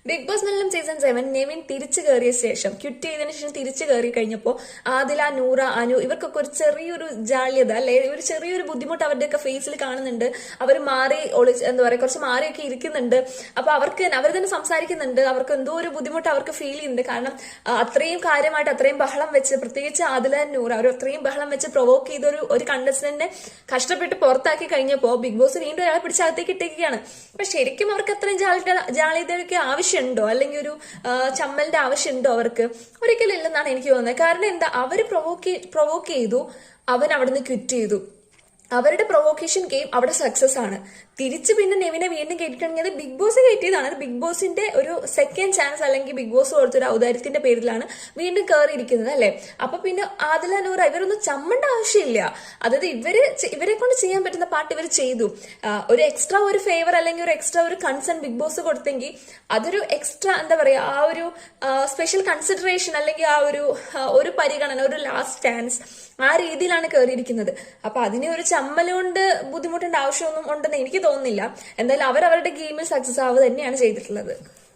Big Boss Malayalam season 7 Nevin തിരിച്ചു കയറിയ ശേഷം ക്വിറ്റ് ചെയ്തതിനു ശേഷം തിരിച്ചു കയറി കഴിഞ്ഞപ്പോൾ ആദില, നൂറ, അനു ഇവർക്കൊക്കെ ഒരു ചെറിയൊരു ജാള്യത അല്ലെ, ഒരു ചെറിയൊരു ബുദ്ധിമുട്ട് അവരുടെയൊക്കെ ഫേസിൽ കാണുന്നുണ്ട്. അവർ മാറി എന്താ പറയാ, കുറച്ച് മാറിയൊക്കെ ഇരിക്കുന്നുണ്ട്. അപ്പൊ അവർ തന്നെ സംസാരിക്കുന്നുണ്ട്. അവർക്ക് എന്തോ ഒരു ബുദ്ധിമുട്ട് അവർക്ക് ഫീൽ ചെയ്യുന്നുണ്ട്. കാരണം അത്രയും കാര്യമായിട്ട് അത്രയും ബഹളം വെച്ച്, പ്രത്യേകിച്ച് ആദില, നൂറ അവർ അത്രയും ബഹളം വെച്ച് പ്രൊവോക്ക് ചെയ്ത ഒരു കണ്ടസ്റ്റന്റിനെ കഷ്ടപ്പെട്ട് പുറത്താക്കി കഴിഞ്ഞപ്പോൾ ബിഗ് ബോസ് വീണ്ടും ഒരാളെ പിടിച്ചകത്തേക്ക് ഇട്ടേക്കാണ്. അപ്പൊ ശരിക്കും അവർക്ക് അത്രയും ജാള്യതയൊക്കെ ആവശ്യമുണ്ടോ, അല്ലെങ്കിൽ ഒരു ചമ്മലിന്റെ ആവശ്യമുണ്ടോ അവർക്ക്? ഒരിക്കലും ഇല്ലെന്നാണ് എനിക്ക് തോന്നുന്നത്. കാരണം എന്താ, അവര് പ്രൊവോക്ക് ചെയ്തു, അവൻ അവിടുന്ന് ക്വിറ്റ് ചെയ്തു. അവരുടെ പ്രൊവോക്കേഷൻ ഗെയിം അവിടെ സക്സസ് ആണ്. തിരിച്ച് പിന്നെ നെവിനെ വീണ്ടും കേട്ടിട്ടുണ്ടെങ്കിൽ അത് ബിഗ് ബോസ് കയറ്റിയതാണ്. അത് ബിഗ് ബോസിന്റെ ഒരു സെക്കൻഡ് ചാൻസ്, അല്ലെങ്കിൽ ബിഗ് ബോസ് കൊടുത്തൊരു ഔദാര്യത്തിന്റെ പേരിലാണ് വീണ്ടും കയറിയിരിക്കുന്നത് അല്ലെ. അപ്പൊ പിന്നെ ആദില, നൂറ ഇവരൊന്നും ചമ്മണ്ട ആവശ്യമില്ല. അതായത് ഇവരെ കൊണ്ട് ചെയ്യാൻ പറ്റുന്ന പാട്ട് ഇവർ ചെയ്തു. ഒരു എക്സ്ട്രാ ഒരു ഫേവർ അല്ലെങ്കിൽ ഒരു എക്സ്ട്രാ ഒരു കൺസേൺ ബിഗ് ബോസ് കൊടുത്തെങ്കിൽ അതൊരു എക്സ്ട്രാ എന്താ പറയാ, ആ ഒരു സ്പെഷ്യൽ കൺസിഡറേഷൻ അല്ലെങ്കിൽ ആ ഒരു പരിഗണന, ഒരു ലാസ്റ്റ് ചാൻസ്, ആ രീതിയിലാണ് കയറിയിരിക്കുന്നത്. അപ്പൊ അതിനെ ഒരു ചമ്മലുകൊണ്ട് ബുദ്ധിമുട്ടേണ്ട ആവശ്യമൊന്നും ഉണ്ടെന്ന് എനിക്ക് തോന്നുന്നില്ല. എന്തായാലും അവരവരുടെ ഗെയിമിൽ സക്സസ് ആവുക തന്നെയാണ് ചെയ്തിട്ടുള്ളത്.